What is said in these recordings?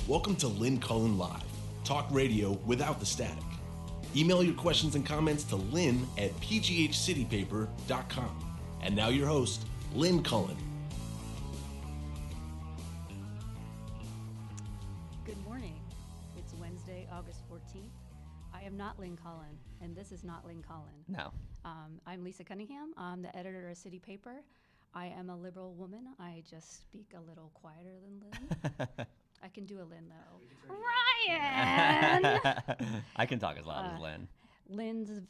Welcome to Lynn Cullen Live, talk radio without the static. Email your questions and comments to lynn at pghcitypaper.com. And now your host, Lynn Cullen. Good morning. It's Wednesday, August 14th. I am not Lynn Cullen, and this is not Lynn Cullen. No. I'm Lisa Cunningham. I'm the editor of City Paper. I am a liberal woman. I just speak a little quieter than Lynn. I can do a Lynn, though. Ryan! I can talk as loud as Lynn. Lynn's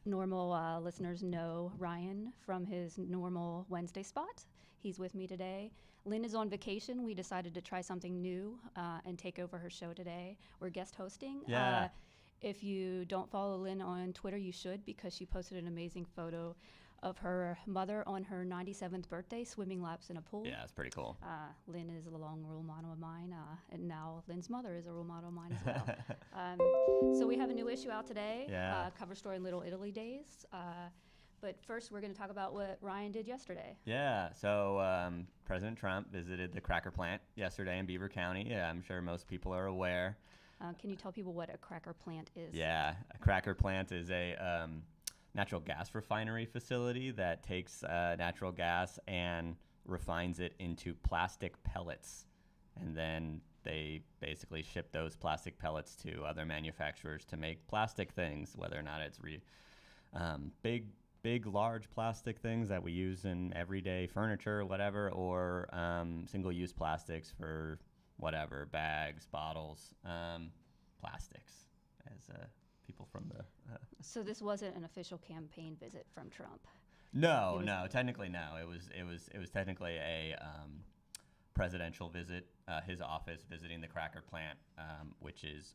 normal listeners know Ryan from his normal Wednesday spot. He's with me today. Lynn is on vacation. We decided to try something new and take over her show today. We're guest hosting. Yeah. If you don't follow Lynn on Twitter, you should, because she posted an amazing photo of her mother on her 97th birthday swimming laps in a pool. Yeah, it's pretty cool. Lynn is a long role model of mine, and now Lynn's mother is a role model of mine as well. So we have a new issue out today, cover story in Little Italy days. But first, we're going to talk about what Ryan did yesterday. Yeah, so President Trump visited the cracker plant yesterday in Beaver County. Yeah, I'm sure most people are aware. Can you tell people what a cracker plant is? Yeah, a cracker plant is a natural gas refinery facility that takes natural gas and refines it into plastic pellets. And then they basically ship those plastic pellets to other manufacturers to make plastic things, whether or not it's big, large plastic things that we use in everyday furniture or whatever, or single-use plastics for whatever, bags, bottles, plastics, as people from the... So this wasn't an official campaign visit from Trump? No, technically no. It was technically a presidential visit, his office visiting the cracker plant, which is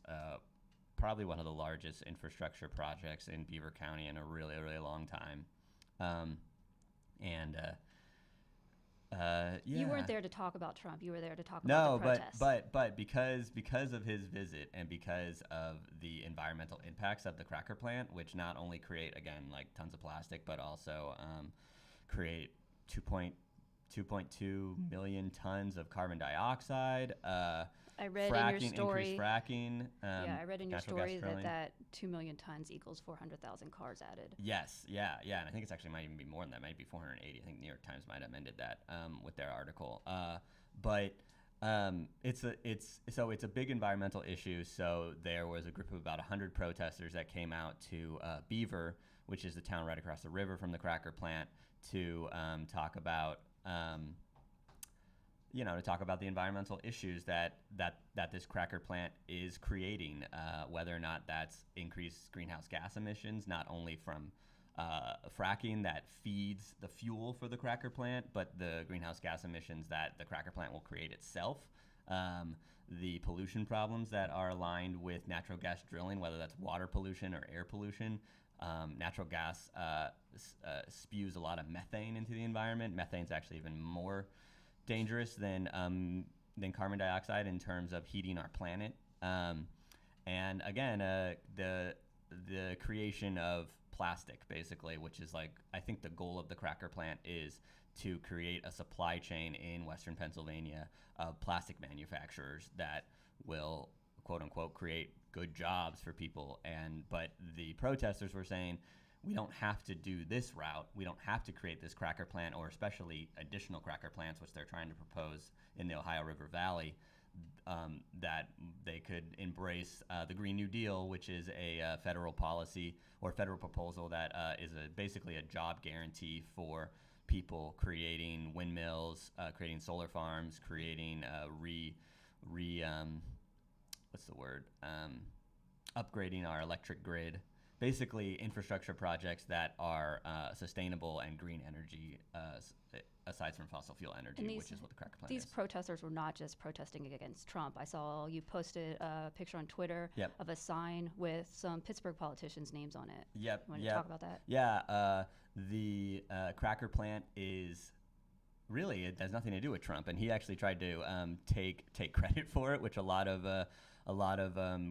probably one of the largest infrastructure projects in Beaver County in a really, really long time. You weren't there to talk about Trump. You were there to talk about the protests. But because of his visit and because of the environmental impacts of the cracker plant, which not only create, again, like tons of plastic, but also create 2.2 million tons of carbon dioxide. I read fracking, in your story, increased fracking. I read in your story that 2 million tons equals 400,000 cars added. Yes, yeah, and I think it's actually might even be more than that. It might be 480. I think New York Times might have amended that with their article. It's a big environmental issue. So there was a group of about 100 protesters that came out to Beaver, which is the town right across the river from the cracker plant, to talk about. To talk about the environmental issues that this cracker plant is creating, whether or not that's increased greenhouse gas emissions, not only from fracking that feeds the fuel for the cracker plant, but the greenhouse gas emissions that the cracker plant will create itself, the pollution problems that are aligned with natural gas drilling, whether that's water pollution or air pollution. Natural gas spews a lot of methane into the environment. Methane's actually even more dangerous than carbon dioxide in terms of heating our planet. And again, the creation of plastic, basically, which is like, I think the goal of the cracker plant is to create a supply chain in Western Pennsylvania of plastic manufacturers that will, quote unquote, create good jobs for people. But the protesters were saying, we don't have to do this route. We don't have to create this cracker plant, or especially additional cracker plants, which they're trying to propose in the Ohio River Valley, that they could embrace the Green New Deal, which is a federal policy or federal proposal that is basically a job guarantee for people creating windmills, creating solar farms, creating upgrading our electric grid. Basically, infrastructure projects that are sustainable and green energy, aside from fossil fuel energy, which is what the cracker plant is. These protesters were not just protesting against Trump. I saw you posted a picture on Twitter of a sign with some Pittsburgh politicians' names on it. Yep. Want to talk about that? Yeah. The cracker plant is really it has nothing to do with Trump, and he actually tried to take credit for it, which a lot of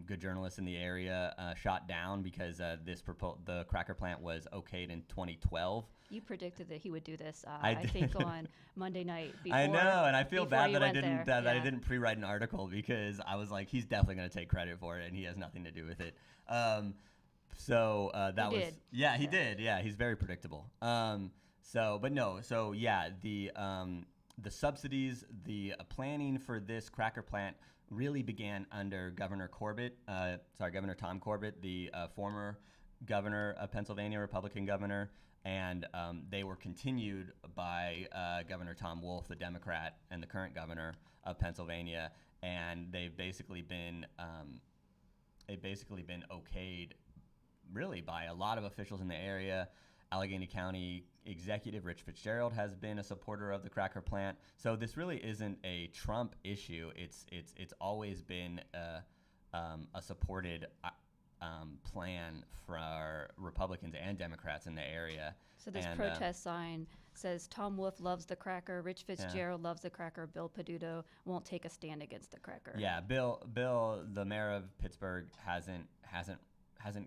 good journalists in the area shot down because the cracker plant was okayed in 2012. You predicted that he would do this. I I think on Monday night. Before, I know, and I feel bad that I didn't there. I didn't pre-write an article because I was like, he's definitely going to take credit for it, and he has nothing to do with it. He did. Yeah, he's very predictable. The subsidies, the planning for this cracker plant really began under Governor Tom Corbett, the former governor of Pennsylvania, Republican governor, and they were continued by Governor Tom Wolf, the Democrat, and the current governor of Pennsylvania, and they've basically been okayed really by a lot of officials in the area. Allegheny County Executive Rich Fitzgerald has been a supporter of the cracker plant. So this really isn't a Trump issue. It's always been a supported plan for Republicans and Democrats in the area. So this protest sign says Tom Wolf loves the cracker, Rich Fitzgerald loves the cracker, Bill Peduto won't take a stand against the cracker. Yeah, Bill, the mayor of Pittsburgh, hasn't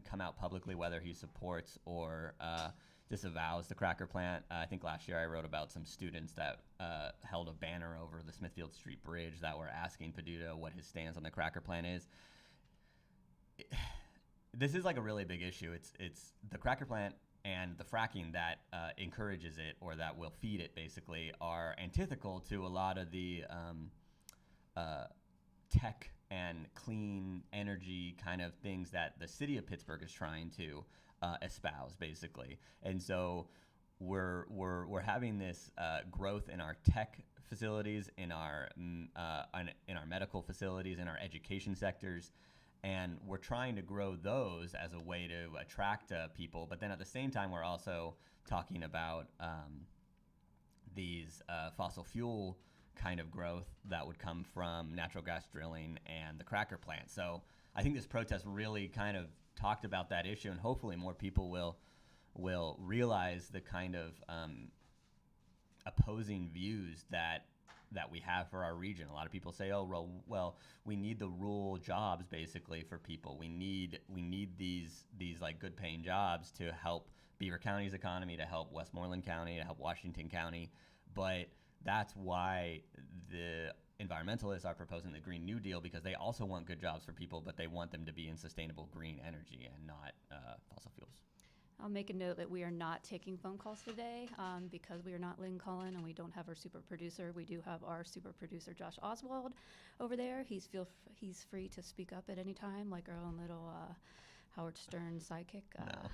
come out publicly whether he supports or disavows the cracker plant. I think last year I wrote about some students that held a banner over the Smithfield Street Bridge that were asking Peduto what his stance on the cracker plant is. This is like a really big issue. It's the cracker plant and the fracking that encourages it or that will feed it basically are antithetical to a lot of the tech and clean energy kind of things that the city of Pittsburgh is trying to espouse basically. And so we're having this growth in our tech facilities, in our medical facilities, in our education sectors, and we're trying to grow those as a way to attract people. But then at the same time, we're also talking about these fossil fuel kind of growth that would come from natural gas drilling and the cracker plant. So I think this protest really kind of talked about that issue, and hopefully more people will realize the kind of opposing views that we have for our region. A lot of people say, "Oh, well, we need the rural jobs basically for people. We need these like good paying jobs to help Beaver County's economy, to help Westmoreland County, to help Washington County." But that's why the environmentalists are proposing the Green New Deal, because they also want good jobs for people, but they want them to be in sustainable green energy and not fossil fuels. I'll make a note that we are not taking phone calls today because we are not Lynn Cullen and we don't have our super producer. We do have our super producer, Josh Oswald, over there. He's free to speak up at any time, like our own little Howard Stern sidekick. No.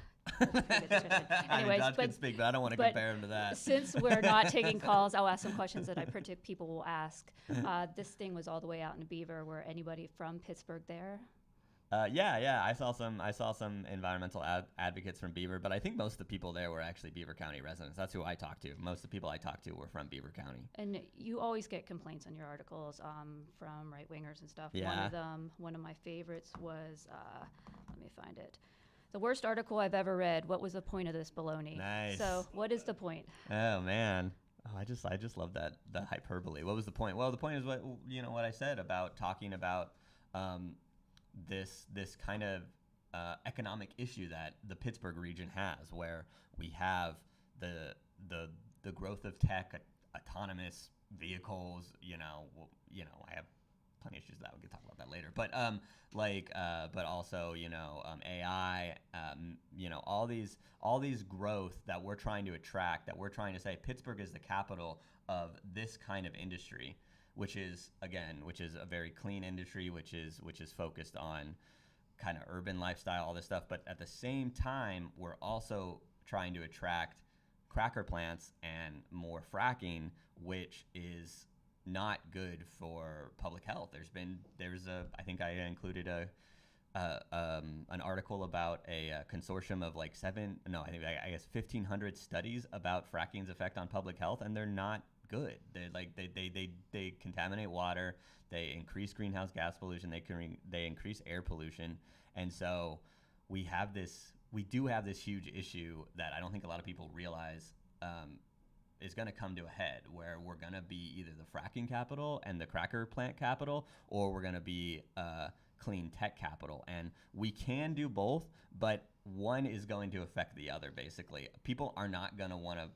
Anyways, Josh can speak, but I don't want to compare him to that. Since we're not taking calls, I'll ask some questions that I predict people will ask. This thing was all the way out in Beaver. Were anybody from Pittsburgh there? Yeah. I saw some environmental advocates from Beaver, but I think most of the people there were actually Beaver County residents. That's who I talked to. Most of the people I talked to were from Beaver County. And you always get complaints on your articles from right-wingers and stuff. Yeah. One of my favorites was, let me find it. The worst article I've ever read. What was the point of this baloney? Nice. So what is the point? Oh, man. Oh, I just love that, the hyperbole. What was the point? Well, the point is what I said about talking about this kind of economic issue that the Pittsburgh region has, where we have the growth of tech, autonomous vehicles. I have plenty of issues with that. We can talk about that later. But but also AI. All these growth that we're trying to attract. That we're trying to say Pittsburgh is the capital of this kind of industry, which is a very clean industry, which is focused on kind of urban lifestyle, all this stuff. But at the same time, we're also trying to attract cracker plants and more fracking, which is not good for public health. I think I included an article about a consortium of like 1,500 studies about fracking's effect on public health, and they're not good. They contaminate water, they increase greenhouse gas pollution, they increase air pollution, and so we do have this huge issue that I don't think a lot of people realize to come to a head, where we're going to be either the fracking capital and the cracker plant capital, or we're going to be clean tech capital. And we can do both, but one is going to affect the other. Basically, people are not going to want to.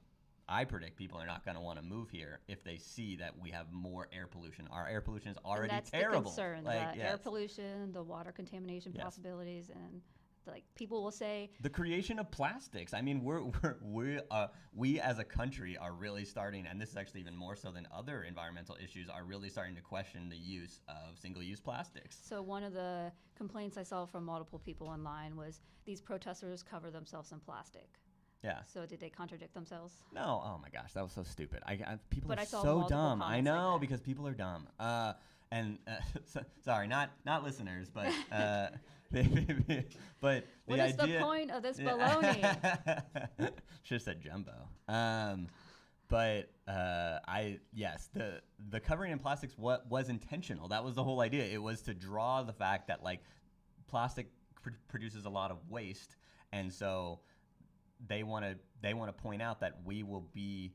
I predict people are not going to want to move here if they see that we have more air pollution. Our air pollution is already and that's terrible. The concern, like, the air pollution, the water contamination possibilities, and like people will say the creation of plastics. I mean, we as a country are really starting, and this is actually even more so than other environmental issues, are really starting to question the use of single-use plastics. So one of the complaints I saw from multiple people online was these protesters cover themselves in plastic. Yeah. So did they contradict themselves? No. Oh my gosh, that was so stupid. People but are I saw so dumb. I know like because people are dumb. Sorry, not listeners, but but what the is idea, the point of this baloney? Should have said jumbo. But the covering in plastics was intentional. That was the whole idea. It was to draw the fact that like plastic produces a lot of waste, and so they want to point out that we will be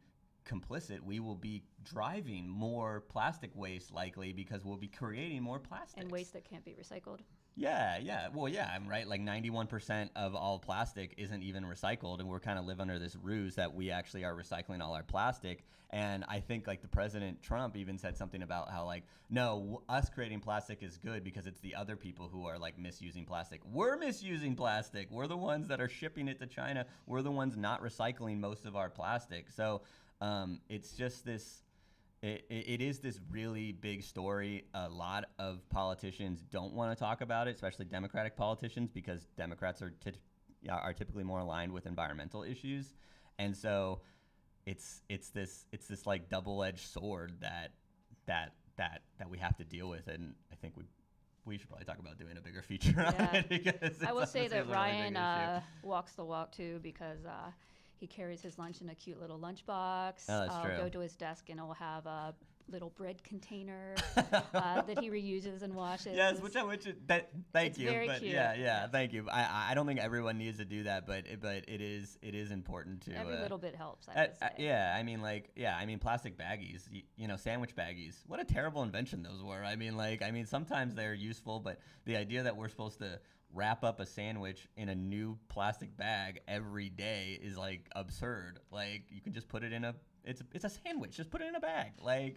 complicit. We will be driving more plastic waste likely because we'll be creating more plastic and waste that can't be recycled. Yeah. Well, yeah, I'm right. Like 91% of all plastic isn't even recycled, and we're kind of live under this ruse that we actually are recycling all our plastic. And I think like the President Trump even said something about how like, no, us creating plastic is good because it's the other people who are like misusing plastic. We're misusing plastic. We're the ones that are shipping it to China. We're the ones not recycling most of our plastic. So it's just this. It is this really big story. A lot of politicians don't want to talk about it, especially Democratic politicians, because Democrats are typically more aligned with environmental issues, and so it's this like double-edged sword that we have to deal with, and I think we should probably talk about doing a bigger feature on it because I will say that really Ryan walks the walk too because. He carries his lunch in a cute little lunchbox. Oh, that's true. Go to his desk and he'll have a little bread container that he reuses and washes. Yes, thank you. Very but cute. Yeah, thank you. I don't think everyone needs to do that, but it is important to. Every little bit helps. I would say. I mean plastic baggies, sandwich baggies. What a terrible invention those were. I mean sometimes they're useful, but the idea that we're supposed to wrap up a sandwich in a new plastic bag every day is like absurd. Like you can just put it in it's a sandwich. Just put it in a bag. Like,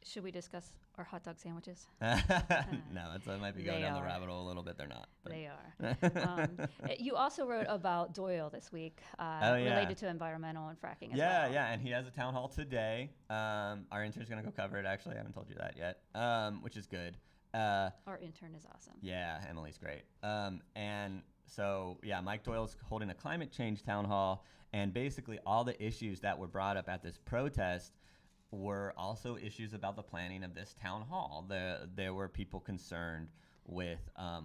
should we discuss our hot dog sandwiches? No, that might be going down the rabbit hole a little bit. They're not. But. They are. You also wrote about Doyle this week, related to environmental and fracking as well. Yeah, and he has a town hall today. Our intern's gonna go cover it. Actually, I haven't told you that yet, which is good. Our intern is awesome. Yeah, Emily's great. And so, Mike Doyle's holding a climate change town hall, and basically all the issues that were brought up at this protest were also issues about the planning of this town hall. There were people concerned with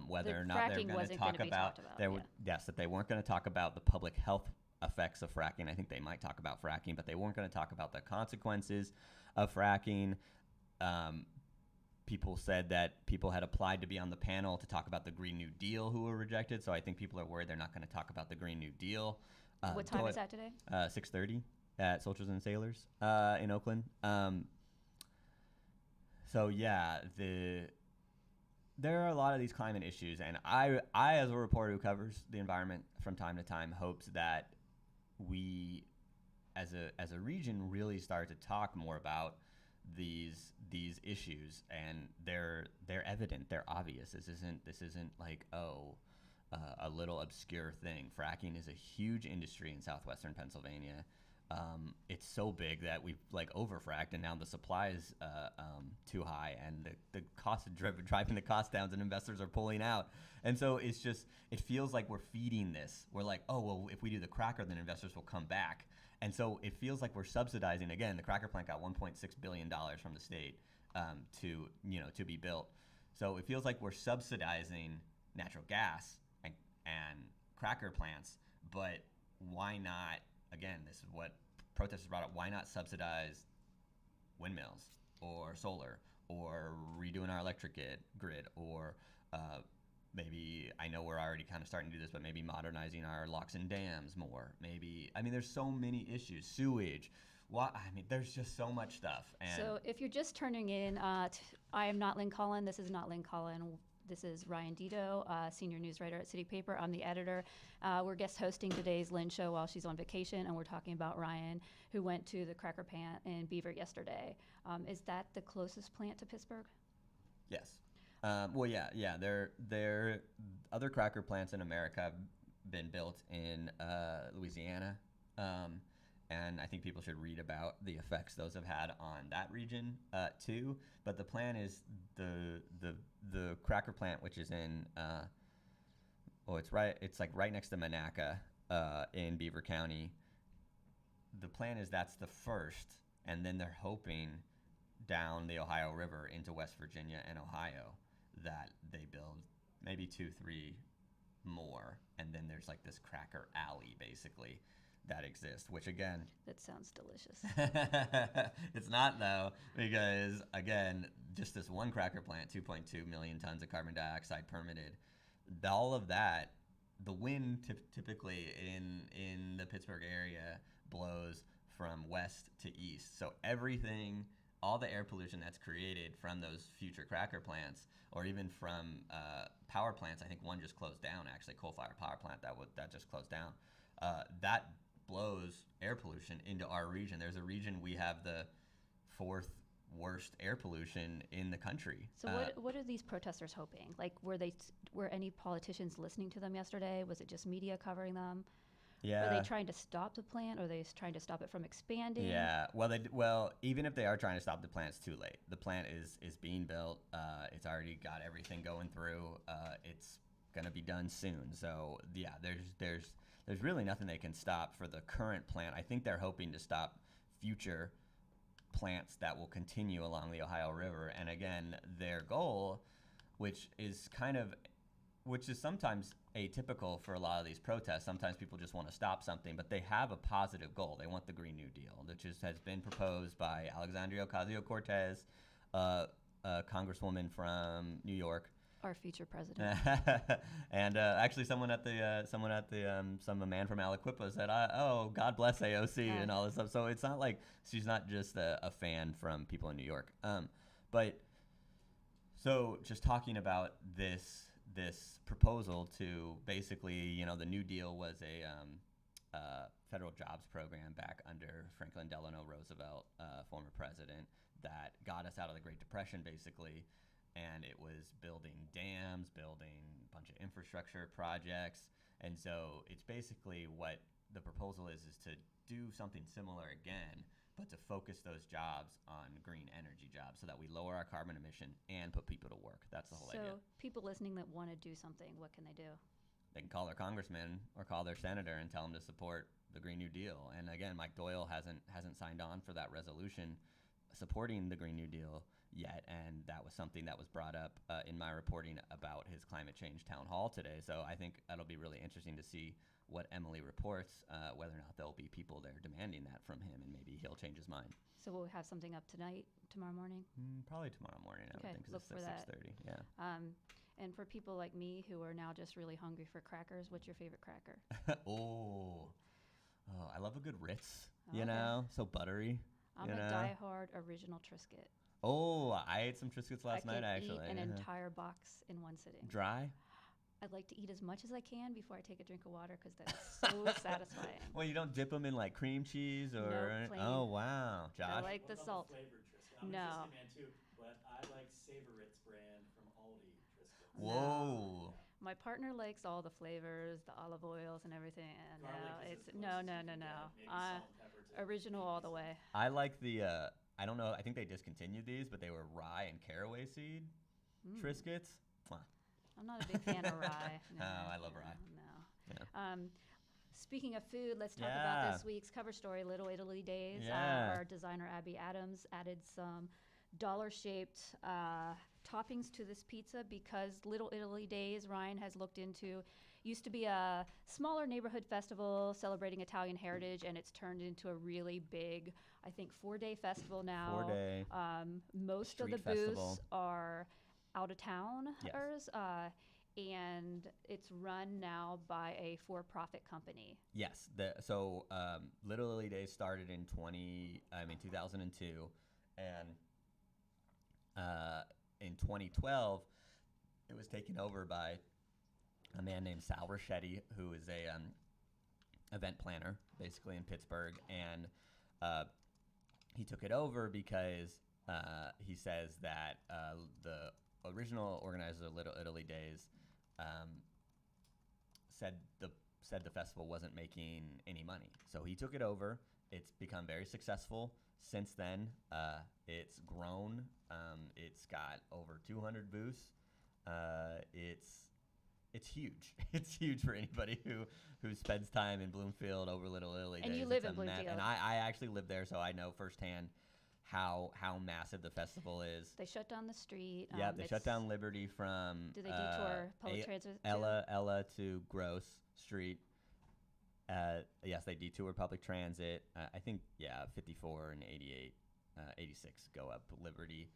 whether or not they're going to talk about that they weren't going to talk about the public health effects of fracking. I think they might talk about fracking, but they weren't going to talk about the consequences of fracking. People said that people had applied to be on the panel to talk about the Green New Deal who were rejected. So I think people are worried they're not going to talk about the Green New Deal. What time is that today? 6:30 at Soldiers and Sailors in Oakland. There are a lot of these climate issues, and I as a reporter who covers the environment from time to time, hopes that we, as a region, really start to talk more about these issues, and they're evident, they're obvious. This isn't like a little obscure thing. Fracking is a huge industry in southwestern Pennsylvania. It's so big that we've like overfracked, and now the supply is too high, and the cost of driving the cost down, and investors are pulling out. And so it feels like we're feeding this. We're like, oh well, if we do the cracker, then investors will come back. And so it feels like we're subsidizing. Again, the cracker plant got $1.6 billion from the state to be built. So it feels like we're subsidizing natural gas and cracker plants. But why not? Again, this is what protesters brought up. Why not subsidize windmills or solar or redoing our electric grid or maybe, I know we're already kind of starting to do this, but maybe modernizing our locks and dams more. Maybe, I mean, there's so many issues. Sewage. I mean, there's just so much stuff. And So if you're just turning in, I am not Lynn Cullen. This is not Lynn Cullen. This is Ryan Deto, senior news writer at City Paper. I'm the editor. We're guest hosting today's Lynn show while she's on vacation, and we're talking about Ryan, who went to the Cracker Plant in Beaver yesterday. Is that the closest plant to Pittsburgh? yes. Well, yeah. There other cracker plants in America have been built in Louisiana. And I think people should read about the effects those have had on that region too. But the plan is the cracker plant, which is in it's like right next to Monaca in Beaver County. The plan is that's the first, and then they're hoping down the Ohio River into West Virginia and Ohio that they build maybe 2-3 more, and then there's like this cracker alley basically that exists, which again, That sounds delicious. it's not though, because again, just this one cracker plant, 2.2 million tons of carbon dioxide permitted. All of that, the wind typically in the Pittsburgh area blows from west to east. So everything, all the air pollution that's created from those future cracker plants, or even from power plants, I think one just closed down actually, coal-fired power plant that just closed down. That blows air pollution into our region. There's a region we have the 4th worst air pollution in the country. So what are these protesters hoping? Like, were any politicians listening to them yesterday? Was it just media covering them? Yeah. Are they trying to stop the plant? Or are they trying to stop it from expanding? Yeah. Well, even if they are trying to stop the plant, it's too late. The plant is being built. It's already got everything going through. It's gonna be done soon. So yeah, there's really nothing they can stop for the current plant. I think they're hoping to stop future plants that will continue along the Ohio River. And again, their goal, which is sometimes atypical for a lot of these protests. Sometimes people just want to stop something, but they have a positive goal. They want the Green New Deal, which has been proposed by Alexandria Ocasio-Cortez, a congresswoman from New York, Our future president. and actually, a man from Aliquippa said, "Oh, God bless AOC," and all this stuff. So it's not like she's not just a fan from people in New York. But so just talking about this proposal to basically, the New Deal was a federal jobs program back under Franklin Delano Roosevelt, former president, that got us out of the Great Depression, basically. And it was building dams, building a bunch of infrastructure projects. And so it's basically what the proposal is to do something similar again, but to focus those jobs on green energy jobs so that we lower our carbon emission and put people to work. That's the whole idea. So people listening that want to do something, what can they do? They can call their congressman or call their senator and tell them to support the Green New Deal. And again, Mike Doyle hasn't signed on for that resolution supporting the Green New Deal yet, and that was something that was brought up in my reporting about his climate change town hall today. So I think that'll be really interesting to see what Emily reports, whether or not there'll be people there demanding that from him, and maybe he'll change his mind. So we'll have something up tomorrow morning? Probably tomorrow morning, I would think, because it's at 6:30. Yeah. And for people like me who are now just really hungry for crackers, what's your favorite cracker? Oh, I love a good Ritz, Okay. so buttery. I'm a diehard original Triscuit. Oh, I ate some Triscuits last night, actually. I could eat an entire box in one sitting. Dry? I'd like to eat as much as I can before I take a drink of water because that's so satisfying. Well, you don't dip them in like cream cheese or? No, plain. Oh, wow. Josh? I like the salt. Flavored Triscuit? I'm a No. Triscuit man too, but I like Savorit's brand from Aldi Triscuits. Whoa. My partner likes all the flavors, the olive oils and everything. And Garlic is it's the no. closest you can get. Maybe salt and pepper too. Original all the way. I like the, I don't know, I think they discontinued these, but they were rye and caraway seed Triscuits. Mwah. I'm not a big fan of rye. No, I love rye. No. Yeah. Speaking of food, let's talk about this week's cover story, Little Italy Days. Yeah. Our designer, Abby Adams, added some dollar-shaped toppings to this pizza because Little Italy Days, Ryan has looked into, used to be a smaller neighborhood festival celebrating Italian heritage, and it's turned into a really big, I think, 4-day festival now. 4-day. Most Street of the festival. booths are out of towners. Yes. and it's run now by a for-profit company. Yes. So Little Italy Days started in 2002, and in 2012, it was taken over by a man named Sal Rachetti, who is a event planner, basically in Pittsburgh, and he took it over because he says that the original organizer of Little Italy Days said the festival wasn't making any money, so he took it over. It's become very successful since then. It's grown. It's got over 200 booths. It's huge. It's huge for anybody who spends time in Bloomfield over Little Italy Days. And you live in Bloomfield. And I actually live there, so I know firsthand how massive the festival is. They shut down the street. Yeah, they shut down Liberty from do they detour public transit? Ella to Gross Street. Yes, they detour public transit. I think 54 and 88, 86 go up Liberty.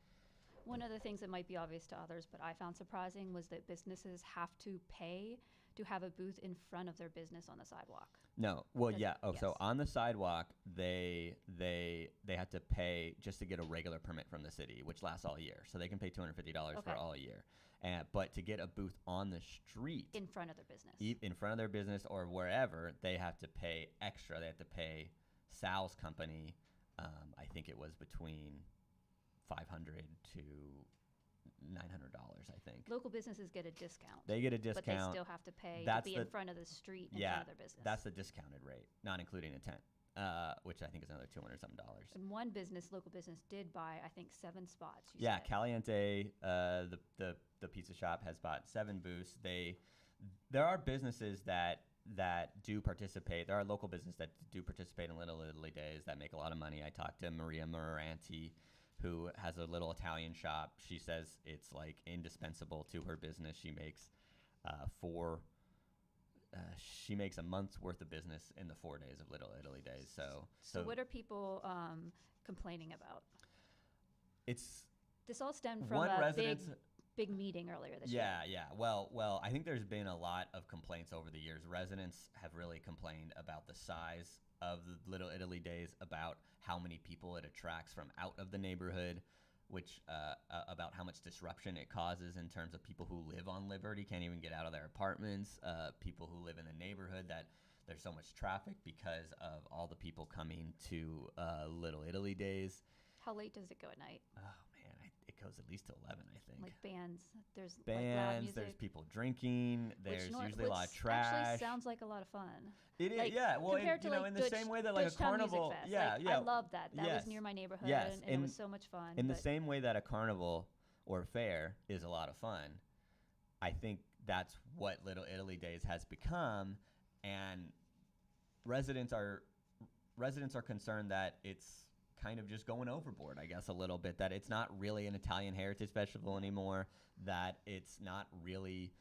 One of the things that might be obvious to others, but I found surprising, was that businesses have to pay to have a booth in front of their business on the sidewalk. No, well, Yes. So on the sidewalk, they have to pay just to get a regular permit from the city, which lasts all year. So they can pay $250 for all year. But to get a booth on the street, in front of their business, in front of their business or wherever, they have to pay extra. They have to pay Sal's company. I think it was between $500 to $900, I think. local businesses get a discount. They get a discount. But they still have to pay to be in front of the street in front of their business. That's the discounted rate, not including a tent, which I think is another $200-something. And one local business did buy, I think, 7 spots. Yeah, Caliente, the pizza shop, has bought 7 booths. There are businesses that do participate. There are local businesses that do participate in Little Italy Days that make a lot of money. I talked to Maria Moranti, who has a little Italian shop. She says it's like indispensable to her business. She makes she makes a month's worth of business in the 4 days of Little Italy Days. So what are people complaining about? This all stemmed from a big meeting earlier this year. Yeah. Well, I think there's been a lot of complaints over the years. Residents have really complained about the size of the Little Italy Days, about how many people it attracts from out of the neighborhood, which about how much disruption it causes in terms of people who live on Liberty can't even get out of their apartments, people who live in the neighborhood, that there's so much traffic because of all the people coming to Little Italy Days. How late does it go at night? Oh man, it goes at least to 11, I think. Like bands, there's bands, like loud music. There's people drinking. There's usually a lot of trash. Actually sounds like a lot of fun. It is, like, yeah. Well, compared to in the same way that like a carnival, I love that. That was near my neighborhood, and it was so much fun. In the same way that a carnival or fair is a lot of fun, I think that's what Little Italy Days has become, and residents are concerned that it's kind of just going overboard, I guess, a little bit, that it's not really an Italian heritage festival anymore, that it's not really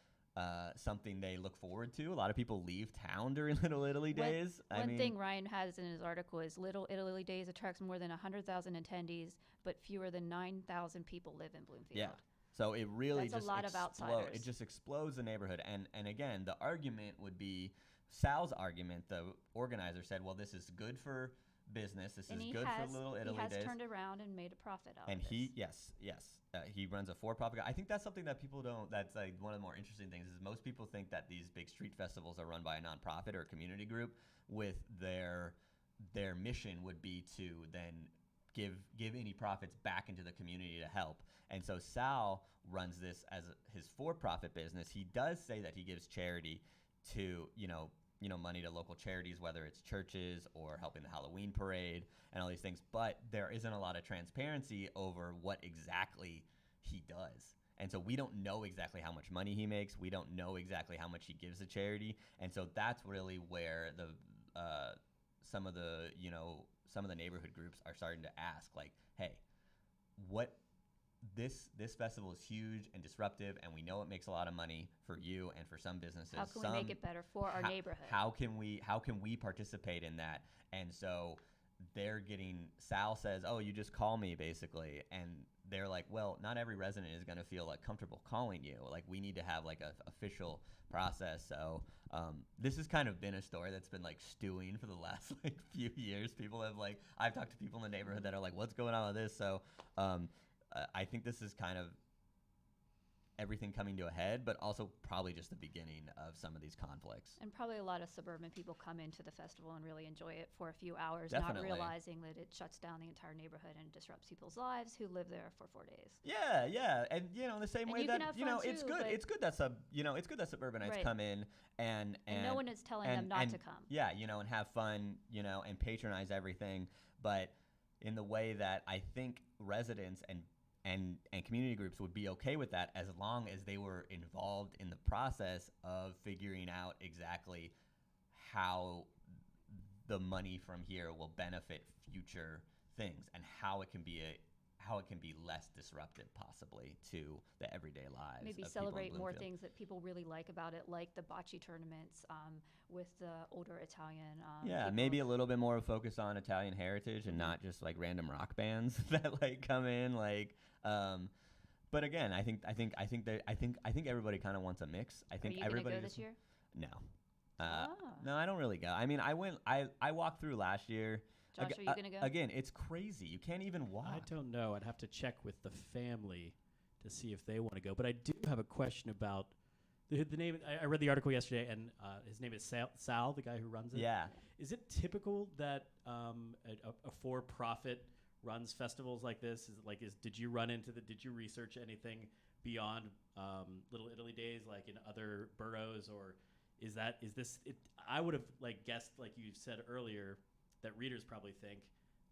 something they look forward to. A lot of people leave town during Little Italy Days. One thing Ryan has in his article is Little Italy Days attracts more than 100,000 attendees, but fewer than 9,000 people live in Bloomfield. Yeah. So it really That's a lot of outsiders. It just explodes the neighborhood. And again, the argument would be, Sal's argument, the organizer said, well, this is good for business. This is good for Little Italy Days. He has turned around and made a profit out of this. And he runs a for-profit. I think that's something that people don't. That's like one of the more interesting things is most people think that these big street festivals are run by a nonprofit or a community group, with their mission would be to then give any profits back into the community to help. And so Sal runs this as his for-profit business. He does say that he gives charity to money to local charities, whether it's churches or helping the Halloween parade and all these things. But there isn't a lot of transparency over what exactly he does. And so we don't know exactly how much money he makes. We don't know exactly how much he gives to charity. And so that's really where some of the neighborhood groups are starting to ask, like, hey, this festival is huge and disruptive, and we know it makes a lot of money for you and for some businesses. How can we make it better for our neighborhood? How can we participate in that? And so Sal says, oh, you just call me, basically, and they're like, well, not every resident is going to feel like comfortable calling you. Like, we need to have like a official process. So this has kind of been a story that's been like stewing for the last like few years. People have like, I've talked to people in the neighborhood that are like, what's going on with this? So I think this is kind of everything coming to a head, but also probably just the beginning of some of these conflicts. And probably a lot of suburban people come into the festival and really enjoy it for a few hours, Definitely. not realizing that it shuts down the entire neighborhood and disrupts people's lives who live there for 4 days. Yeah, and the same And way you that can have it's fun good. too, It's good that suburbanites Right. come in and no one is telling them not to come. Yeah, and have fun, and patronize everything, but in the way that I think residents and community groups would be okay with that, as long as they were involved in the process of figuring out exactly how the money from here will benefit future things and how it can be less disruptive possibly to the everyday lives. Maybe of celebrate people in more Bloomfield. things that people really like about it, like the bocce tournaments with the older Italian Yeah, people. maybe a little bit more focus on Italian heritage and not just like random rock bands that like come in like. But again, I think everybody kind of wants a mix. I think Are you everybody gonna go just, this year? No. Ah. No, I don't really go. I mean, I walked through last year. Josh, are you gonna go? Again, it's crazy. You can't even walk. I don't know. I'd have to check with the family to see if they want to go. But I do have a question about the name. I read the article yesterday, and his name is Sal, the guy who runs it. Yeah. Is it typical that a for-profit runs festivals like this? Did you research anything beyond Little Italy Days, like in other boroughs, or is this? I would have guessed, like you said earlier, that readers probably think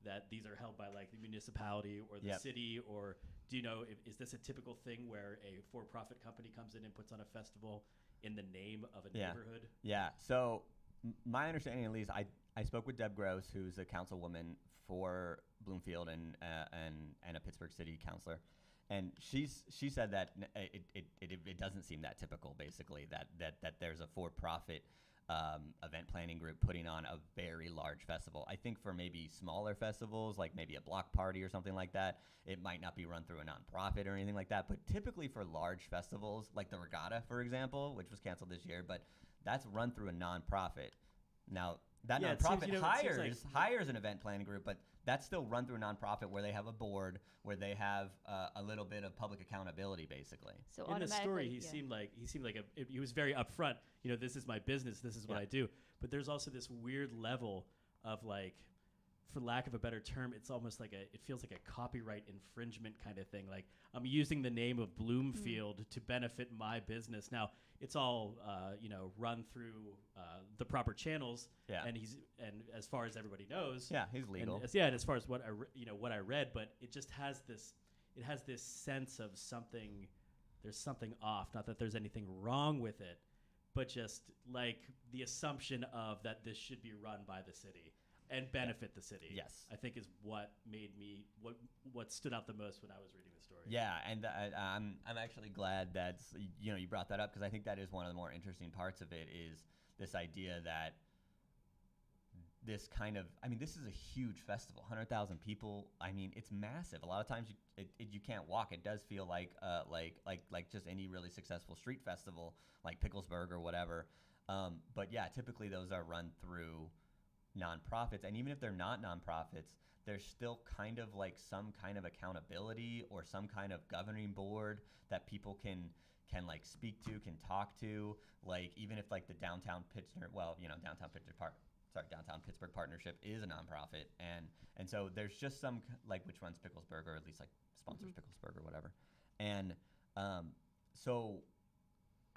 that these are held by like the municipality or the Yep. city, or do you know, is this a typical thing where a for-profit company comes in and puts on a festival in the name of a neighborhood? Yeah. So my understanding, at least, I spoke with Deb Gross, who's a councilwoman for Bloomfield and a Pittsburgh city councilor, and she said that it doesn't seem that typical. Basically, that there's a for-profit event planning group putting on a very large festival. I think for maybe smaller festivals, like maybe a block party or something like that, it might not be run through a nonprofit or anything like that. But typically for large festivals, like the Regatta, for example, which was canceled this year, but that's run through a nonprofit. Now, that Yeah, it seems, nonprofit it seems like- hires an event planning group, but that's still run through a nonprofit where they have a board, where they have a little bit of public accountability, basically. So In the story, he yeah. seemed like he was very upfront. This is my business. This is what I do. But there's also this weird level of like, for lack of a better term, it's almost like it feels like a copyright infringement kind of thing. Like, I'm using the name of Bloomfield to benefit my business. Now, it's all run through the proper channels. Yeah. And as far as everybody knows. Yeah, he's legal. And as far as what I read, but it just has this. It has this sense of something. There's something off. Not that there's anything wrong with it, but just like the assumption of that this should be run by the city and benefit the city. Yes. I think is what made me what stood out the most when I was reading the story. Yeah, and I'm actually glad that you brought that up, because I think that is one of the more interesting parts of it, is this idea that this kind of, this is a huge festival, 100,000 people. It's massive. A lot of times you can't walk. It does feel like just any really successful street festival, like Picklesburgh or whatever. But yeah, typically those are run through nonprofits, and even if they're not nonprofits, there's still kind of like some kind of accountability or some kind of governing board that people can like speak to, can talk to. Like, even if like the downtown Pittsburgh partnership is a nonprofit, and so there's just some like, which runs Picklesburgh, or at least like sponsors Picklesburgh or whatever, and so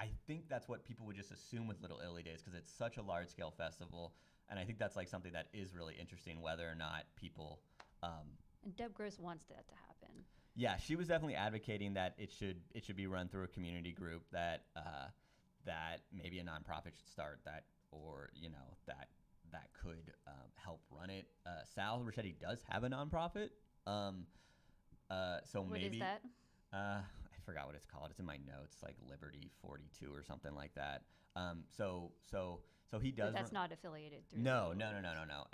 I think that's what people would just assume with Little Italy Days, because it's such a large scale festival. And I think that's like something that is really interesting, whether or not people. And Deb Gross wants that to happen. Yeah, she was definitely advocating that it should be run through a community group, that maybe a nonprofit should start that, or that could help run it. Sal Ricchetti does have a nonprofit, so What maybe. is that? I forgot what it's called. It's in my notes, like Liberty 42 or something like that. So he does. But that's not affiliated through. No.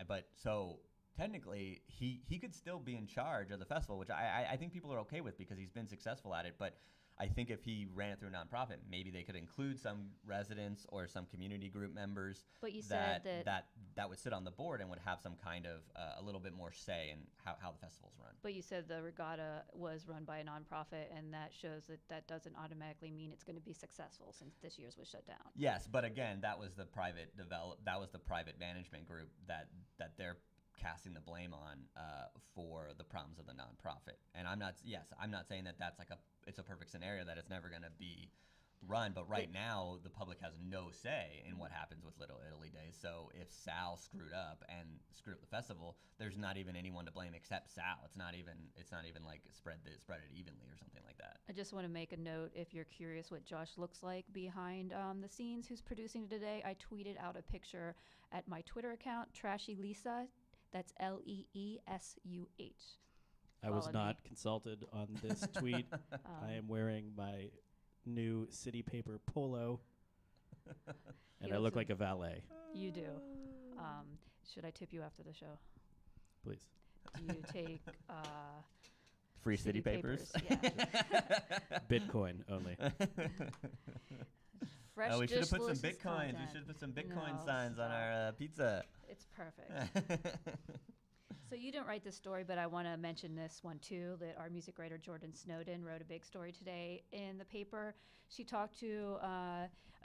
But so technically he could still be in charge of the festival, which I think people are okay with because he's been successful at it. But I think if he ran it through a nonprofit, maybe they could include some residents or some community group members But you said that would sit on the board and would have some kind of a little bit more say in how the festival's run. But you said the regatta was run by a nonprofit, and that shows that doesn't automatically mean it's going to be successful since this year's was shut down. Yes, but again, that was the private management group that they're casting the blame on for the problems of the nonprofit. And I'm not saying that that's it's a perfect scenario that it's never going to be run, but right now the public has no say in what happens with Little Italy Days. So if Sal screwed up the festival, there's not even anyone to blame except Sal. It's not even like spread it evenly or something like that. I just want to make a note, if you're curious what Josh looks like behind the scenes, who's producing today. I tweeted out a picture at my Twitter account, Trashy Lisa. That's Leesuh. I was Follow not me. consulted on this tweet. I am wearing my new City Paper polo, and I look like a valet. You do. Should I tip you after the show? Please. Do you take Free city papers. Yeah. Bitcoin only. Fresh We should have put some delicious Bitcoins. We content. should have put some Bitcoin No, signs on stop. our pizza. It's perfect. So you didn't write this story, but I want to mention this one too, that our music writer Jordan Snowden wrote a big story today in the paper. She talked to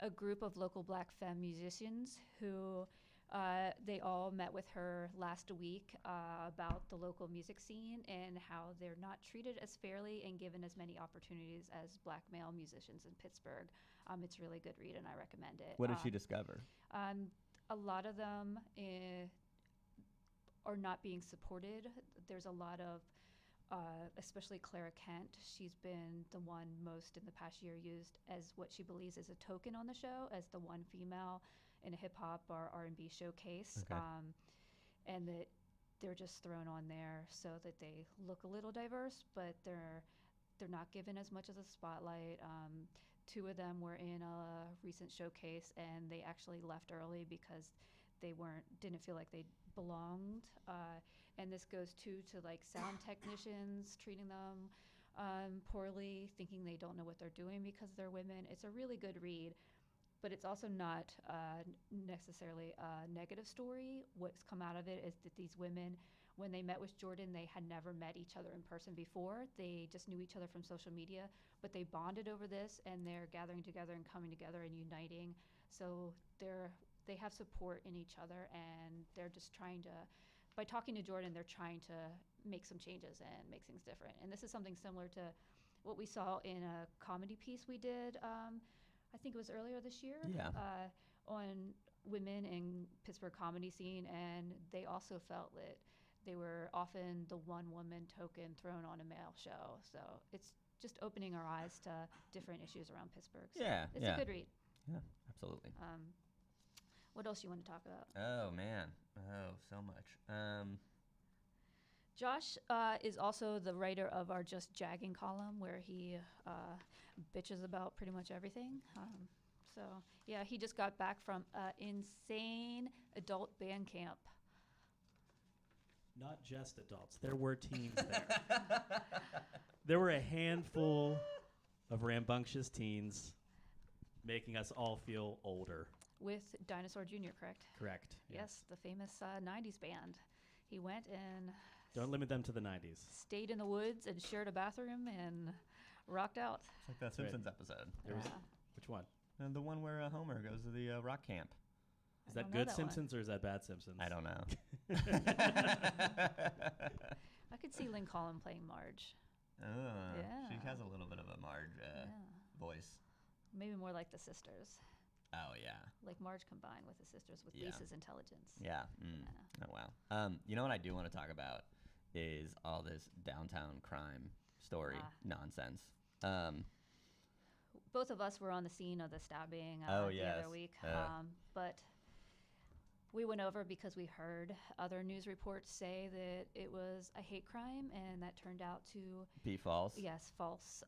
a group of local Black femme musicians who they all met with her last week about the local music scene and how they're not treated as fairly and given as many opportunities as Black male musicians in Pittsburgh. It's a really good read and I recommend it. What did she discover? A lot of them are not being supported. There's a lot of, especially Clara Kent, she's been the one most in the past year used as what she believes is a token on the show, as the one female in a hip hop or R&B showcase. Okay. And that they're just thrown on there so that they look a little diverse, but they're not given as much of a spotlight. Two of them were in a recent showcase and they actually left early because they didn't feel like they belonged. And this goes to like sound technicians treating them poorly, thinking they don't know what they're doing because they're women. It's a really good read, but it's also not necessarily a negative story. What's come out of it is that these women, when they met with Jordan, they had never met each other in person before. They just knew each other from social media, but they bonded over this and they're gathering together and coming together and uniting. So they have support in each other and they're just trying to, by talking to Jordan, they're trying to make some changes and make things different. And this is something similar to what we saw in a comedy piece we did, I think it was earlier this year, on women in Pittsburgh comedy scene. And they also felt that they were often the one woman token thrown on a male show. So it's just opening our eyes to different issues around Pittsburgh. So it's a good read. Yeah, absolutely. What else you want to talk about? Oh, man. Oh, so much. Josh is also the writer of our Just Jagging column, where he bitches about pretty much everything. So, yeah, he just got back from insane adult band camp. Not just adults. There were teens there. There were a handful of rambunctious teens making us all feel older. With Dinosaur Jr., correct? Correct. Yes, the famous 90s band. He went and Don't limit them to the 90s. stayed in the woods and shared a bathroom and rocked out. It's like that Simpsons episode. There was, which one? And the one where Homer goes to the rock camp. Is I that don't know good that Simpsons or is that bad Simpsons? I don't know. I could see Lynn Cullen playing Marge. She Yeah. has a little bit of a Marge voice. Maybe more like the sisters. Oh, yeah. Like Marge combined with the sisters with Yeah. Lisa's intelligence. Yeah. Oh, wow. You know what I do want to talk about is all this downtown crime story nonsense. Both of us were on the scene of the stabbing Oh, the yes. other week. Yeah. But We went over because we heard other news reports say that it was a hate crime, and that turned out to Be false. yes, false.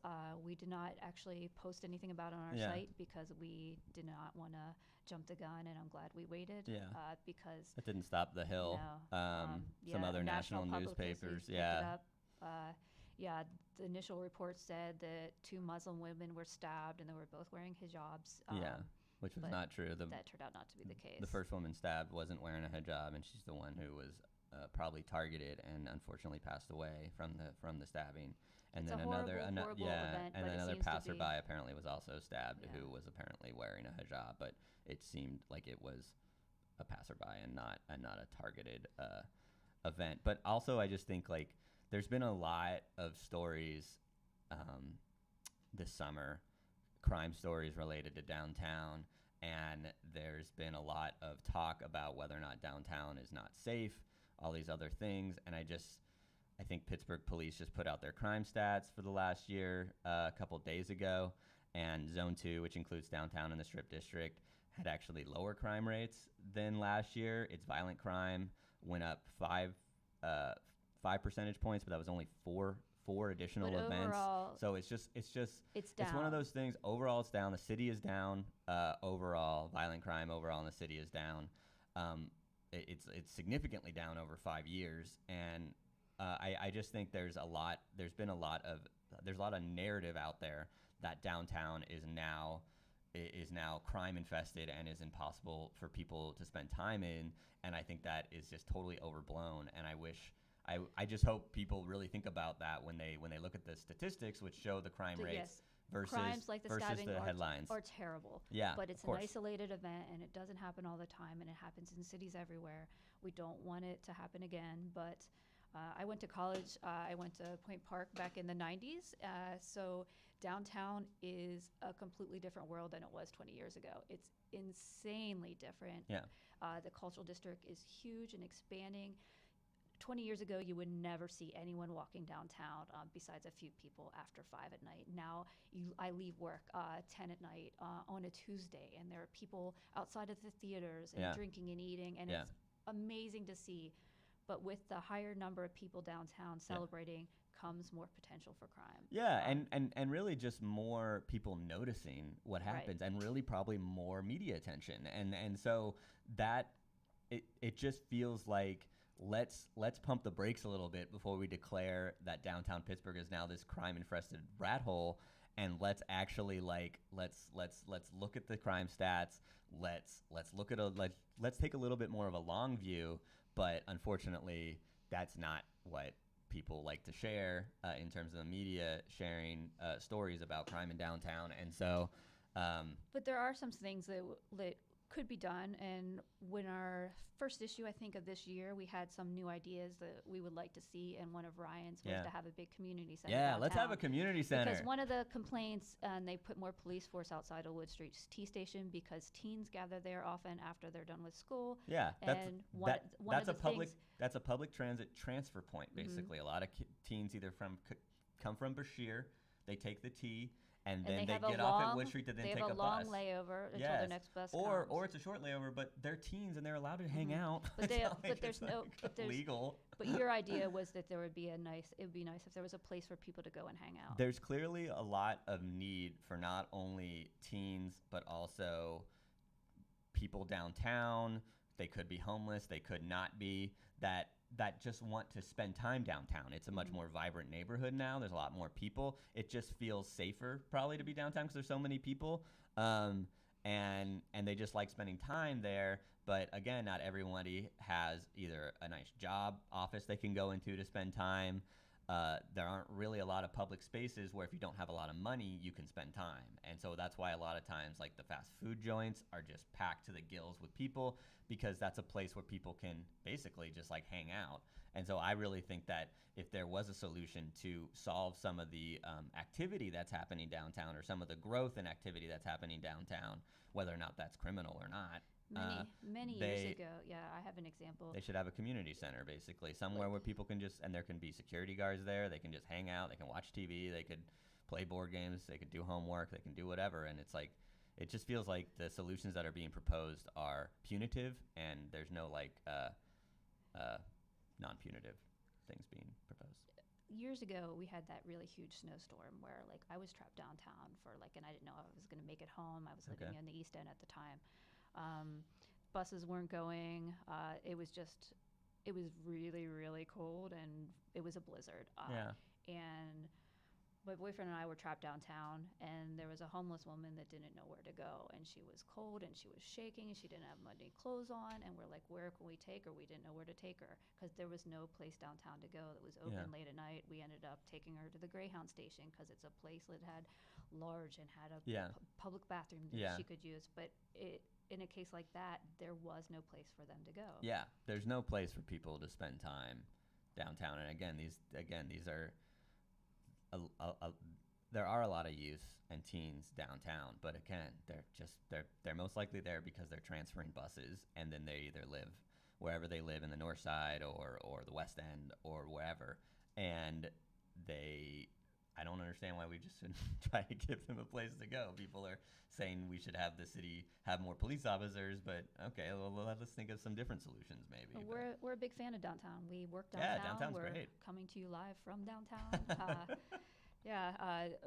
We did not actually post anything about it on our Yeah. site because we did not want to jump the gun, and I'm glad we waited. Yeah. Because It didn't stop the Hill. no, Some other national publications newspapers. picked it Yeah. up. Yeah, the initial report said that 2 Muslim women were stabbed, and they were both wearing hijabs. Yeah. Which was but not true. that turned out not to be the case. The first woman stabbed wasn't wearing a hijab, and she's the one who was probably targeted and unfortunately passed away from the stabbing. And It's then a horrible another event, and but then it another seems to passerby be- apparently was also stabbed, Yeah. who was apparently wearing a hijab, but it seemed like it was a passerby and not a targeted event. But also, I just think like there's been a lot of stories this summer, crime stories related to downtown, and there's been a lot of talk about whether or not downtown is not safe, all these other things, and I think Pittsburgh police just put out their crime stats for the last year a couple days ago, and Zone 2, which includes downtown and the Strip District, had actually lower crime rates than last year. Its violent crime went up 5 percentage points, but that was only four additional But events. overall, So it's just it's it's one of down. those things. Overall, it's down. The city is down. Overall, violent crime overall in the city is down. It's significantly down over 5 years, and I just think there's a lot of narrative out there that downtown is now crime infested and is impossible for people to spend time in, and I think that is just totally overblown. And I just hope people really think about that when they look at the statistics, which show the crime rates Yes, versus crimes like the stabbing the headlines. are terrible. Yeah, But it's of course. an isolated event, and it doesn't happen all the time, and it happens in cities everywhere. We don't want it to happen again. But I went to college. I went to Point Park back in the 90s. So downtown is a completely different world than it was 20 years ago. It's insanely different. Yeah. The cultural district is huge and expanding. 20 years ago, you would never see anyone walking downtown besides a few people after 5 at night. Now, I leave work 10 at night on a Tuesday, and there are people outside of the theaters and Yeah. drinking and eating, and Yeah. it's amazing to see. But with the higher number of people downtown celebrating comes more potential for crime. Yeah, and really just more people noticing what Right. happens, and really probably more media attention, and so that it just feels like let's pump the brakes a little bit before we declare that downtown Pittsburgh is now this crime infested rat hole, and let's actually let's look at the crime stats. Let's look at let's take a little bit more of a long view, but unfortunately that's not what people like to share in terms of the media sharing stories about crime in downtown. And so But there are some things that could be done. And when our first issue, I think, of this year, we had some new ideas that we would like to see. And one of Ryan's was Yeah. to have a big community center. yeah, let's have a downtown. community center. Because one of the complaints, and they put more police force outside of Wood Street T station because teens gather there often after they're done with school. Yeah, And one of that's the a public things- that's a public transit transfer point basically. A lot of teens either come from Bashir, they take the T, and then they have a get off at long- Wood Street to then they take have a a long bus. layover until Yes. the next bus or comes. it's a short layover, but they're teens and they're allowed to hang out. But It's they- not but like there's it's, no- like, but there's- legal. But your idea was that it would be nice if there was a place for people to go and hang out. There's clearly a lot of need for not only teens, but also people downtown. They could be homeless, they could not be, that just want to spend time downtown. It's a much more vibrant neighborhood now. There's a lot more people. It just feels safer probably to be downtown because there's so many people. And they just like spending time there. But again, not everybody has either a nice job, office they can go into to spend time. There aren't really a lot of public spaces where if you don't have a lot of money, you can spend time. And so that's why a lot of times like the fast food joints are just packed to the gills with people, because that's a place where people can basically just like hang out. And so I really think that if there was a solution to solve some of the activity that's happening downtown, or some of the growth and activity that's happening downtown, whether or not that's criminal or not, Many years ago, I have an example. they should have a community center, basically, somewhere where people can just, and there can be security guards there. They can just hang out. They can watch TV. They could play board games. They could do homework. They can do whatever. And it's like, it just feels like the solutions that are being proposed are punitive, and there's no like non-punitive things being proposed. Years ago, we had that really huge snowstorm where, like, I was trapped downtown for, like, and I didn't know I was going to make it home. I was living in the East End at the time. Buses weren't going. It was really, really cold, and it was a blizzard. And my boyfriend and I were trapped downtown, and there was a homeless woman that didn't know where to go, and she was cold, and she was shaking, and she didn't have any clothes on, and we're like, where can we take her? We didn't know where to take her because there was no place downtown to go that was open late at night. We ended up taking her to the Greyhound station because it's a place that had large and had a public bathroom that she could use, but in a case like that, there was no place for them to go. Yeah, there's no place for people to spend time downtown, and again, these are there are a lot of youth and teens downtown, but again, they're most likely there because they're transferring buses, and then they either live wherever they live in the north side or the west end or wherever, and I don't understand why we just shouldn't try to give them a place to go. People are saying we should have the city have more police officers, but okay, well, let's think of some different solutions maybe. We're a big fan of downtown. We work downtown. Yeah, downtown's we're great. Coming to you live from downtown.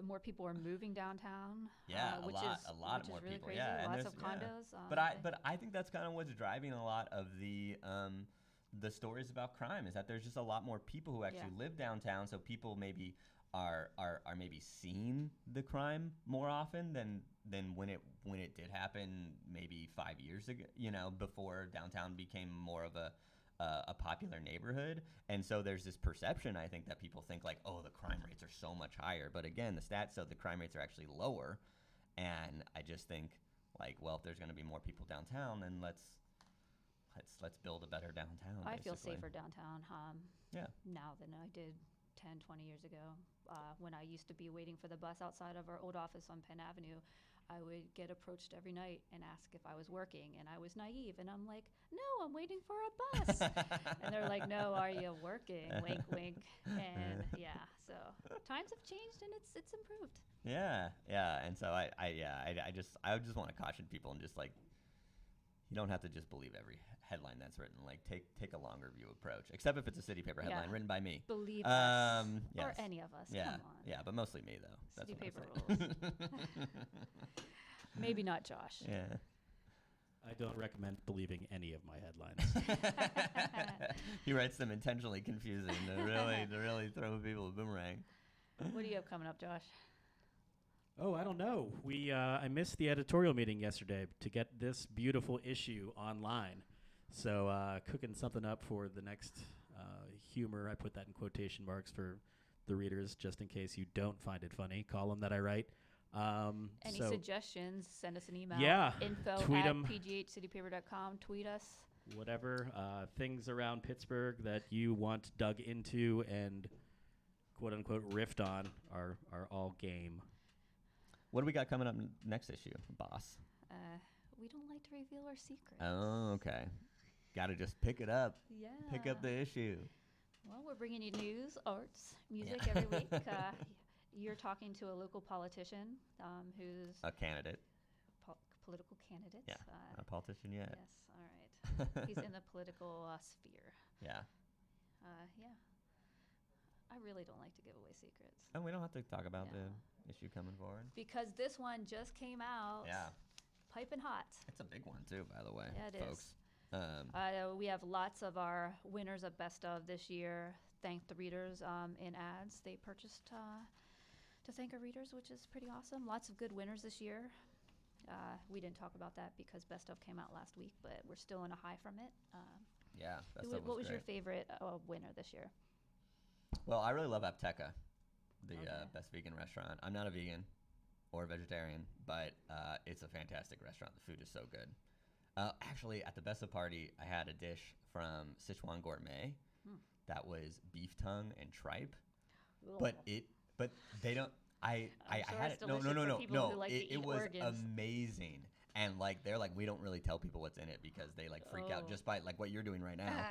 More people are moving downtown. Yeah, which a lot is more really people. Crazy. Yeah, Lots of condos. But I think that's kind of what's driving a lot of the stories about crime is that there's just a lot more people who actually live downtown. So people maybe are maybe seeing the crime more often than when it did happen maybe 5 years ago. Before downtown became more of a popular neighborhood. And so there's this perception, I think, that people think like, oh, the crime rates are so much higher. But again, the stats show the crime rates are actually lower. And I just think like, well, if there's going to be more people downtown, then let's build a better downtown. I feel basically. safer downtown now than I did 10, 20 years ago. When I used to be waiting for the bus outside of our old office on Penn Avenue, I would get approached every night and ask if I was working, and I was naive, and I'm like, no, I'm waiting for a bus. And they're like, no, are you working? Wink, wink. And so times have changed, and it's improved. Yeah. And so I just want to caution people and just like, you don't have to just believe every headline that's written. Like take a longer view approach, except if it's a city paper headline written by me. Believe us, yes. or any of us. Yeah, Come on. yeah, but mostly me though. That's City paper rules. Maybe not Josh. Yeah. I don't recommend believing any of my headlines. He writes them intentionally confusing to really throw people a boomerang. What do you have coming up, Josh? Oh, I don't know. I missed the editorial meeting yesterday to get this beautiful issue online. So cooking something up for the next humor. I put that in quotation marks for the readers, just in case you don't find it funny. Column that I write. Any suggestions? Send us an email. Yeah. info@pghcitypaper.com. Tweet us. Whatever. Things around Pittsburgh that you want dug into and quote unquote riffed on are all game. What do we got coming up next issue, boss? We don't like to reveal our secrets. Oh, okay. Got to just pick it up. Yeah. Pick up the issue. Well, we're bringing you news, arts, music every week. You're talking to a local politician who's a candidate. Political candidate. Yeah. Not a politician yet. Yes. All right. He's in the political sphere. Yeah. Yeah. I really don't like to give away secrets. Oh, we don't have to talk about the issue coming forward. Because this one just came out. Yeah. Piping hot. It's a big one, too, by the way, Yeah, it folks. is. We have lots of our winners of Best of this year. Thank the readers in ads they purchased to thank our readers, which is pretty awesome. Lots of good winners this year. We didn't talk about that because Best of came out last week, but we're still in a high from it. Yeah, Best of was what was great. your favorite winner this year? Well, I really love Apteca, the best vegan restaurant. I'm not a vegan or a vegetarian, but it's a fantastic restaurant. The food is so good. Actually, at the Best of party, I had a dish from Sichuan Gourmet that was beef tongue and tripe, but they don't. I had it. No. It was amazing. And like they're like, we don't really tell people what's in it because they like freak out just by like what you're doing right now.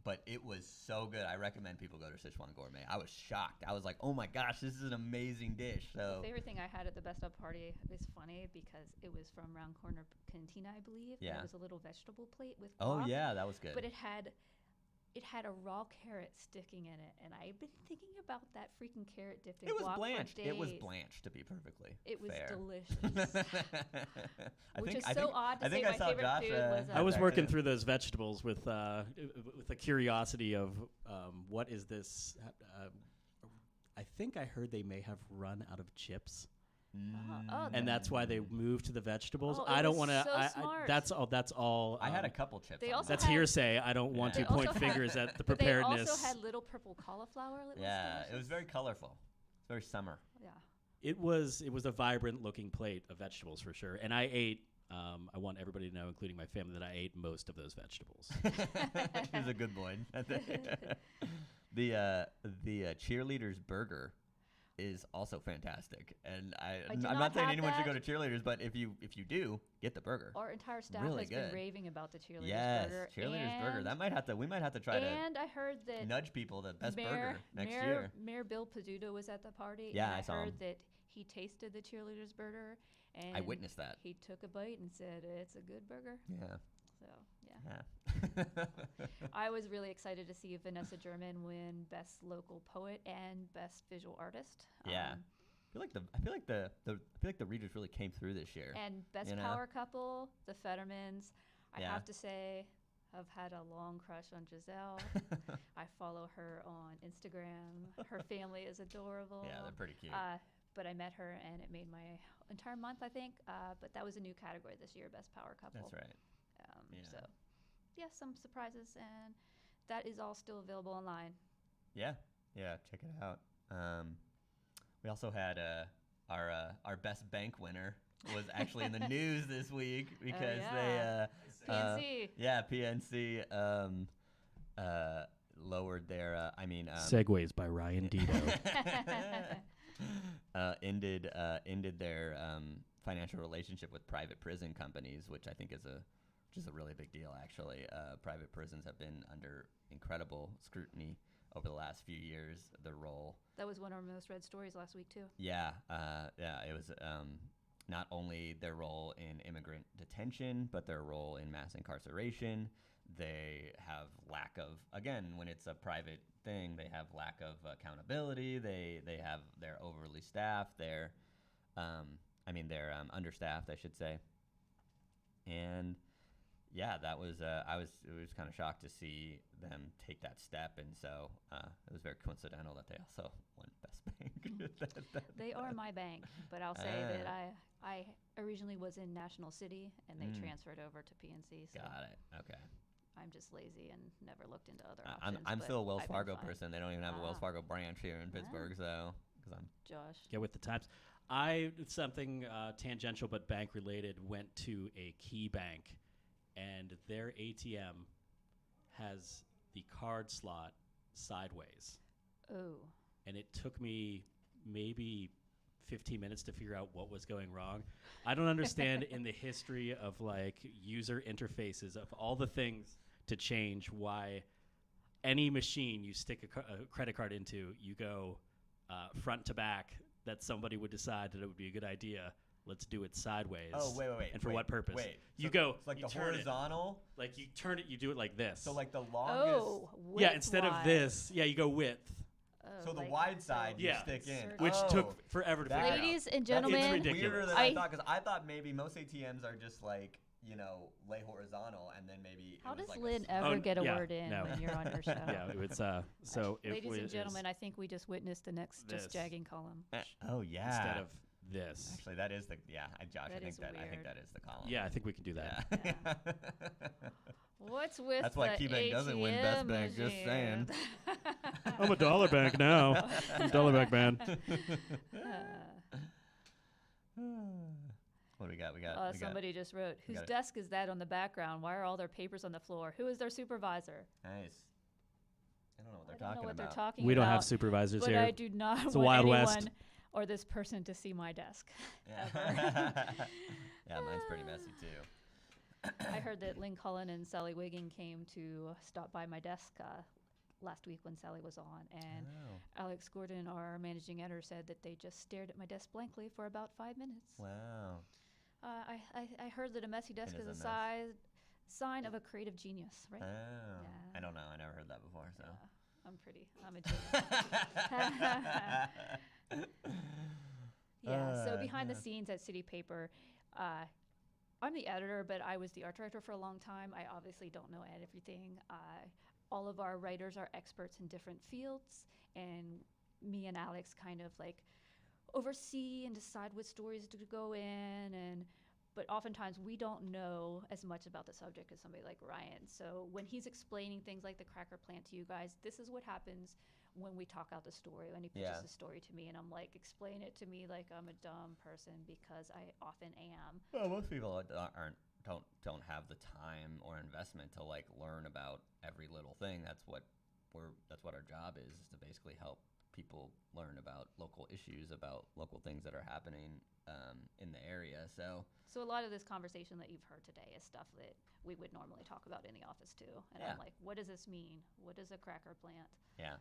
But it was so good. I recommend people go to Sichuan Gourmet. I was shocked. I was like, oh my gosh, this is an amazing dish. So The favorite thing I had at the Best of party is funny because it was from Round Corner Cantina, I believe. Yeah. And it was a little vegetable plate with oh guac, yeah, that was good. but it had a raw carrot sticking in it, and I've been thinking about that freaking carrot dipped in it was guac blanched. for days. It was blanched, to be perfectly It was fair. delicious. I Which think- is I so think- odd to I think say I my saw favorite Josh, food was I was back working then. through those vegetables with the curiosity of what is this? I think I heard they may have run out of chips, Oh, and that's why they moved to the vegetables. Oh, it I don't was want to. so smart. That's all. That's all. I had a couple chips. they on also that. That's had- hearsay. I don't want Yeah. to They point also had- fingers at the But they preparedness. also had little purple cauliflower. It was Yeah, it was delicious. very colorful. It's very summer. Yeah. It was a vibrant looking plate of vegetables for sure, and I ate. I want everybody to know, including my family, that I ate most of those vegetables. He was a good boy. The cheerleaders burger is also fantastic, and I'm did not not saying have anyone should go that. to cheerleaders, but if you do, get the burger. Our entire staff Really has been good. raving about the cheerleaders Yes, burger. cheerleaders burger. and- That we might have to try And I heard to that nudge people to best burger next Mayor, year. Mayor Bill Pizzuto was at the party. Yeah, and I saw heard him. that he tasted the cheerleaders burger. And I witnessed that. He took a bite and said, "It's a good burger." Yeah, So yeah. yeah. I was really excited to see Vanessa German win Best Local Poet and Best Visual Artist. Yeah. I feel like the readers really came through this year. And Best You know? Power Couple, the Fettermans. I Yeah. have to say, I've had a long crush on Giselle. I follow her on Instagram. Her family is adorable. Yeah, they're pretty cute. But I met her, and it made my entire month, I think. But that was a new category this year, Best Power Couple. That's right. Yeah. So, yeah, some surprises, and that is all still available online. Yeah, check it out. We also had our best bank winner was actually in the news this week because yeah. PNC. PNC lowered their Segways by Ryan Deto. ended their financial relationship with private prison companies, which I think is a really big deal. Actually, private prisons have been under incredible scrutiny over the last few years. Their role. That was one of our most read stories last week, too. Yeah, it was not only their role in immigrant detention, but their role in mass incarceration. They have lack of, again, when it's a private thing, they have lack of accountability. They're overly staffed. They're understaffed, I should say. And yeah, that was it was kind of shocked to see them take that step, and so it was very coincidental that they also won Best Bank. They are my bank, but I'll say that I originally was in National City, and they transferred over to PNC. So Got it. Okay. I'm just lazy and never looked into other options. I'm but still a Wells I've been Fargo fine. person. They don't even have a Wells Ah. Fargo branch here in Pittsburgh, so because I'm Josh. Get with the times. Something tangential but bank related, went to a key bank, and their ATM has the card slot sideways. Oh. And it took me maybe 15 minutes to figure out what was going wrong. I don't understand in the history of like user interfaces of all the things to change why any machine you stick a credit card into, you go front to back, that somebody would decide that it would be a good idea. Let's do it sideways. Oh, wait. And for what purpose? Wait. You So go. it's like you the turn horizontal. It. Like you turn it. You do it like this. So like the longest. Oh. yeah. Instead of this, yeah, you go width, Oh, So the like- wide side you Yeah. stick in, Insert- which Oh, took forever to that- figure out. Ladies and That's gentlemen, ridiculous. weirder than I I- thought, because I thought maybe most ATMs are just like, lay horizontal, and then maybe. how it was does like Lynn a, ever get a yeah, word in no. when you're on your show? Yeah, it's so. it Ladies and was- gentlemen, I think we just witnessed the next This. Just Jagging column. Oh yeah. instead of this. Actually, that is the Josh. That I think is that weird. is the column. Yeah, I think we can do that. Yeah. What's with That's why the KeyBank doesn't win Best ATM Bank, just saying. machine? I'm a dollar bank now. I'm dollar bank man. What do we got? We got. Somebody just wrote, whose got it. desk is that on the background? Why are all their papers on the floor? Who is their supervisor? Nice. I don't know what they're I don't talking know what about. they're talking We about. don't have supervisors but here. I do not It's a want Wild anyone West. or this person to see my desk. Yeah. Yeah, mine's pretty messy too. I heard heard that Lynn Cullen and Sally Wiggin came to stop by my desk last week when Sally was on, and Alex Gordon, our managing editor, said that they just stared at my desk blankly for about 5 minutes. Wow. I heard that a messy desk It is is a a mess. sign of a creative genius, right? Oh. Yeah. I don't know. I never heard that before. So. I'm a genius. Yeah, so behind the scenes at City Paper, I'm the editor, but I was the art director for a long time. I obviously don't know everything. All of our writers are experts in different fields, and me and Alex kind of like oversee and decide what stories to go in, but oftentimes we don't know as much about the subject as somebody like Ryan. So when he's explaining things like the cracker plant to you guys, this is what happens when we talk out the story, when he pitches the story to me, and I'm like, explain it to me like I'm a dumb person, because I often am. Well, most people don't have the time or investment to like learn about every little thing. That's what our job is to basically help people learn about local issues, about local things that are happening in the area. So a lot of this conversation that you've heard today is stuff that we would normally talk about in the office too. And I'm like, what does this mean? What is a cracker plant? Yeah.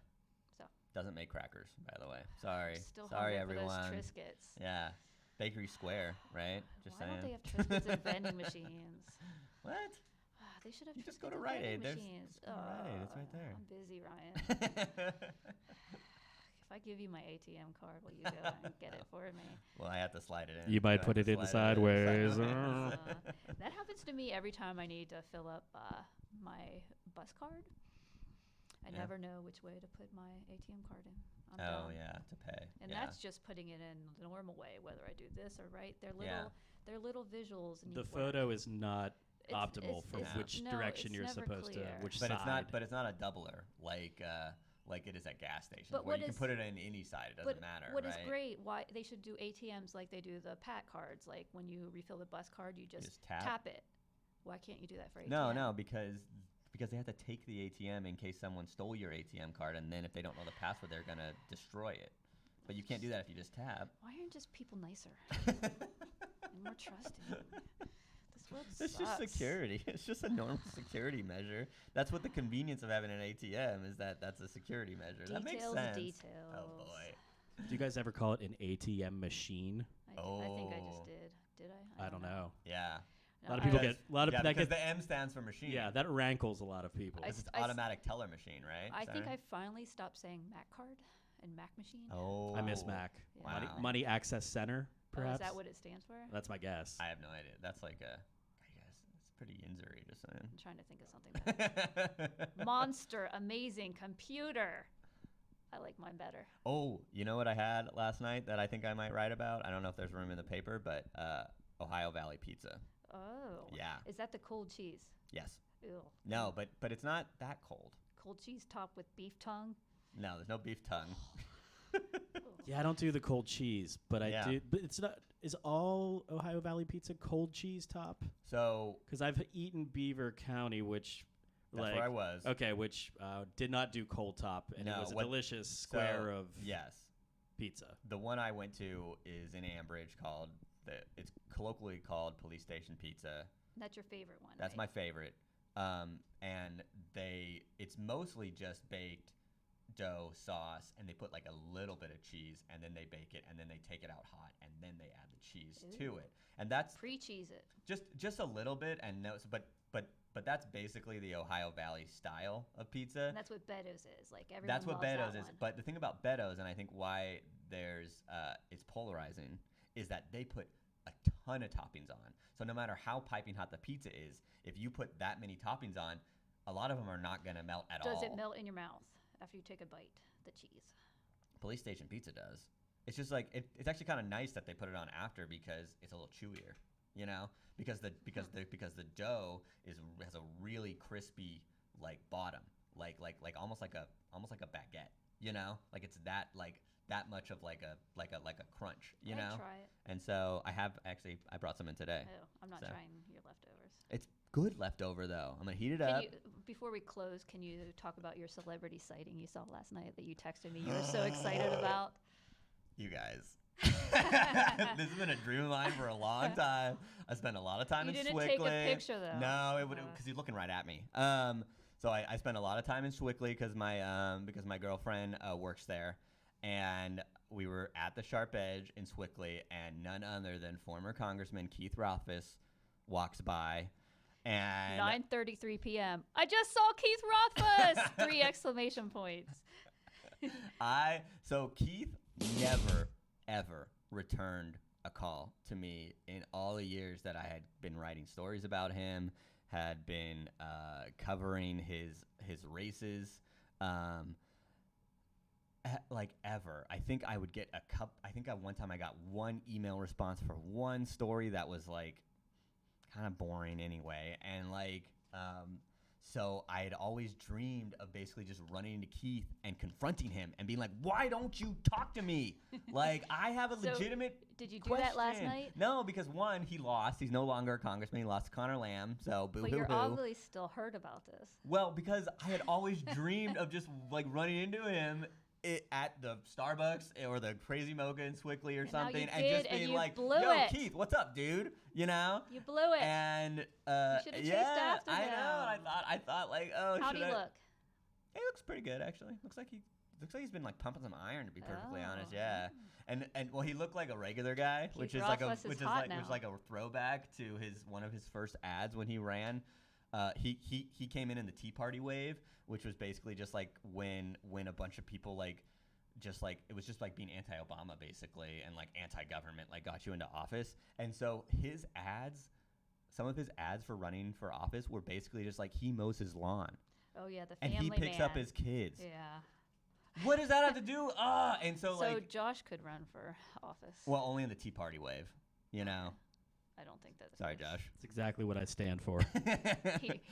So doesn't make crackers, by the way. Sorry. Still Sorry, hungry for everyone. those Triscuits. Yeah. Bakery Square, right? Just Why saying. don't they have Triscuits and vending machines? What? They should have. You just go Triscuits to and Rite Aid. vending machines. Just go to Rite Aid. It's right there. I'm busy, Ryan. If I give you my ATM card, will you go and get it for me? Well, I have to slide it in. You might put it in sideways. That happens to me every time I need to fill up my bus card. I never know which way to put my ATM card in. I'm dumb. Yeah, to pay. And that's just putting it in the normal way, whether I do this or right. They're little visuals. The photo is not optimal for which direction you're supposed to, which but side. It's not a doubler like it is at gas stations, but where you can put it in any side. It doesn't matter. What is great? Why they should do ATMs like they do the PAT cards? Like when you refill the bus card, you just tap it. Why can't you do that for ATM? No, because they have to take the ATM in case someone stole your ATM card, and then if they don't know the password, they're gonna destroy it. But you can't do that if you just tap. Why aren't just people nicer and more trusting? This world sucks. It's just security. It's just a normal security measure. That's what the convenience of having an ATM is. That's a security measure. That makes sense. Details. Oh boy. Do you guys ever call it an ATM machine? I think I just did. Did I? I don't know. Yeah. A lot of people get because the M stands for machine. Yeah, that rankles a lot of people. It's automatic teller machine, right? I think I finally stopped saying Mac card and Mac machine. Oh, I miss Mac. Yeah. Wow. Money Access Center, perhaps. Is that what it stands for? That's my guess. I have no idea. That's like I guess it's pretty injury, just saying. I'm trying to think of something better. Monster, amazing computer. I like mine better. Oh, you know what I had last night that I think I might write about? I don't know if there's room in the paper, but Ohio Valley Pizza. Oh. Yeah. Is that the cold cheese? Yes. Ew. No, but it's not that cold. Cold cheese topped with beef tongue? No, there's no beef tongue. Yeah, I don't do the cold cheese, but I do. But it's not. Is all Ohio Valley Pizza cold cheese top? So. Because I've eaten Beaver County, which. That's where I was. Okay, which did not do cold top, and it was a delicious square of pizza. The one I went to is in Ambridge it's colloquially called Police Station Pizza. That's your favorite one, That's right? my favorite. And it's mostly just baked dough sauce, and they put like a little bit of cheese, and then they bake it, and then they take it out hot, and then they add the cheese to it. And that's pre-cheese it. Just a little bit, and but that's basically the Ohio Valley style of pizza. And that's what Beto's is. Like everyone That's what loves Beto's that is. one. But the thing about Beto's, and I think why it's polarizing, is that they put a ton of toppings on. So no matter how piping hot the pizza is, if you put that many toppings on, a lot of them are not going to melt at all. Does it melt in your mouth after you take a bite, the cheese? Police Station Pizza does. It's just like it's actually kind of nice that they put it on after because it's a little chewier, you know, because the dough has a really crispy like bottom, like almost like a baguette, you know, like it's that much of like a crunch, you know. Try it. And so I brought some in today. Oh, I'm not trying your leftovers. It's good leftover though. I'm gonna heat it up. Before we close, can you talk about your celebrity sighting you saw last night that you texted me? You were so excited about. You guys, This has been a dream of mine for a long time. I spent a lot of time You in didn't Swickley. take a picture, though. No, because he's looking right at me. So I spent a lot of time in Swickley because my girlfriend works there, and we were at the Sharp Edge in Swickley, and none other than former Congressman Keith Rothfuss walks by, and 9:33 p.m. I just saw Keith Rothfuss! 3 exclamation points. So Keith never ever returned a call to me in all the years that I had been writing stories about him, had been covering his races, like ever. I think I would get one time I got one email response for one story that was like kind of boring anyway, and like so I had always dreamed of basically just running into Keith and confronting him and being like, why don't you talk to me? Like, I have a legitimate Did you do question. that last night? No, because one, he lost. He's no longer a congressman. He lost to Connor Lamb, so boo-hoo-hoo. But you're obviously still hurt about this. Well, because I had always dreamed of just, like, running into him at the Starbucks or the Crazy Mocha in Swickley or And now something, you and did, just and being you like, blew yo, it. Keith, what's up, dude? You know? You blew it. And should've chased yeah, after I him. know. I thought like, oh, How'd he look? He looks pretty good, actually. Looks like he's been like pumping some iron, to be perfectly honest. Yeah, and well, he looked like a regular guy, which is like a throwback to one of his first ads when he ran. He came in the Tea Party wave, which was basically just like when a bunch of people like. Just like it was just like being anti-Obama basically, and like anti-government, like got you into office. And so some of his ads for running for office were basically just like he mows his lawn. Oh yeah, the And family he picks man. up his kids. Yeah. What does that have to do? And so like Josh could run for office. well, only in the Tea Party wave, you know. I don't think that's Sorry, Josh. That's exactly what I stand for.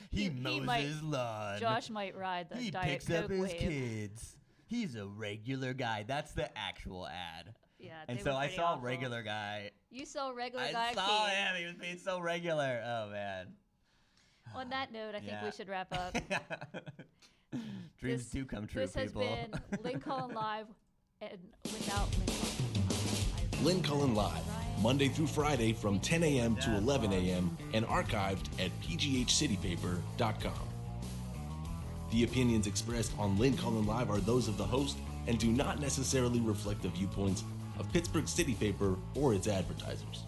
He mows his lawn. Josh might ride the he Diet picks Coke up his wave. kids. He's a regular guy. That's the actual ad. Yeah, And they so were I pretty saw awful. regular guy. You saw regular I guy. saw Keith. him. He was being so regular. Oh man. On that note, I think Yeah. we should wrap up. Dreams This- do come true, This has people. been Lynn Cullen Live, and without Lynn Cullen. Lynn Cullen Live, Monday through Friday from 10 a.m. to 11 a.m. and archived at pghcitypaper.com. The opinions expressed on Lynn Cullen Live are those of the host and do not necessarily reflect the viewpoints of Pittsburgh City Paper or its advertisers.